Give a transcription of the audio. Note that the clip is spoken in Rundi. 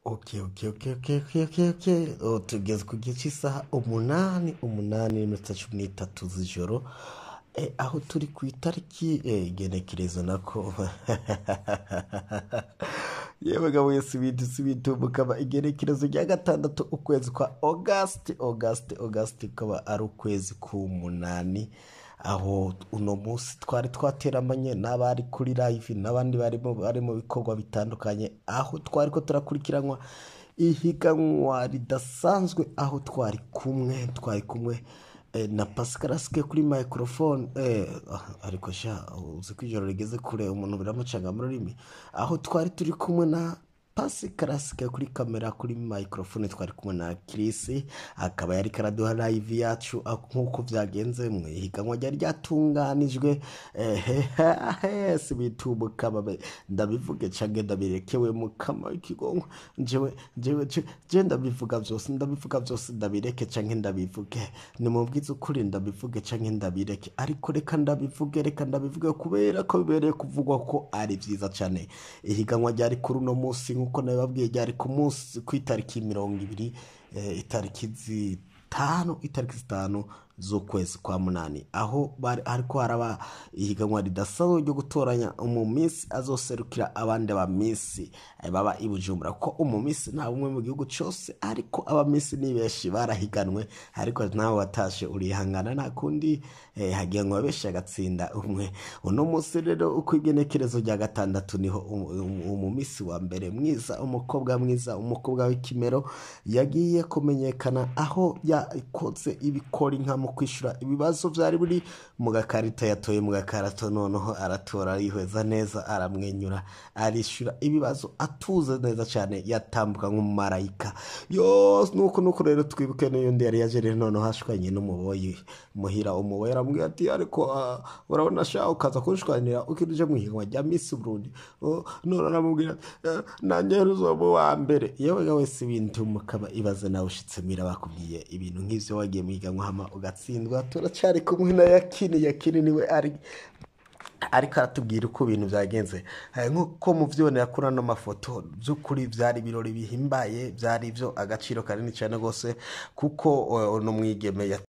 Okay. Tugeze ku gihe cy'isaha umunani n'iminota 13 z'ijoro. Aho turi ku itariki igenekerezo nako yewe gabo yesi bintu mukaba igenekerezo rya gatandatu ukwezi kwa August kaba ari ukwezi k'umunani, aho uno munsi twari twateramanye n'abari kuri live n'abandi bari mu bikorwa bitandukanye, aho twari ko turakurikiranwa ihiganwa ridasanzwe, aho twari kumwe na Pascalaske kuri microphone ariko sha uzi ko ijoro rigeze kure umuntu biramucanga mu rurimi, aho twari turi kumwe na Pascalaske kuri kamera kuri microphone, twari kumwe na Chris akaba yari karaduha live yacu nkuko vyagenze mu ihiganwa ryari ryatunganijwe. Si bitubukaba ndabivuge cange ndabirekewe mu kama ikigongo jewe ndabivuga byose ndabireke cange ndabivuge, ni mu bwiza ukuri ndabivuge cange ndabireke, ariko reka ndabivuge kubera ko bibereye kuvugwa ko ari vyiza cane. Ihiganwa ryari kuri uno munsi nkuko nababwiye ryari ku munsi ku itariki 20 itariki zitanu z'ukwezi kwa munani, aho ariko haraba ihiganwa ridasanzwe ryo gutoranya umumisi azoserukira abandi abamisi baba i Bujumbura, ko umumisi nta bumwe mu gihugu cyose, ariko abamisi ni benshi barahiganwe, ariko nawe watashe urihangana nta kundi hagiye benshi agatsinda umwe. Uno munsi rero uko igenekerezo rya gatandatu niho umumisi wa mbere mwiza, umukobwa w'ikimero yagiye kumenyekana, aho yakoze ibikora inka mu kwishura ibibazo byari buri mu gakarita, yatoye mu gakarato, noneho aratora arihweza neza, aramwenyura, arishura ibibazo atuze neza cyane, yatambuka nk'umumarayika. Nuko rero twibuke n'undi yari yaje rero, noneho hashwanye n'umuboyi muhira, umuboyi aramubwira ati ariko urabona sha ukaza kunshwanira ukiruje mu ihiganwa rya Miss Burundi, none aramubwira nanjye ruzobo wa mbere. Yewe gawe si bintu mukaba ibaze nawe ushitse mira bakubwiye ibintu nk'ivyo wagiye mu ihiganwa hama ugatsindwa. Turacyari kumwe na yakini niwe ariko aratubwira uko ibintu vyagenze, nkuko muvyibonera kuri ano mafoto. By'ukuri byari ibirori bihimbaye, byari byo agaciro kanini cyane gose, kuko no mwigeme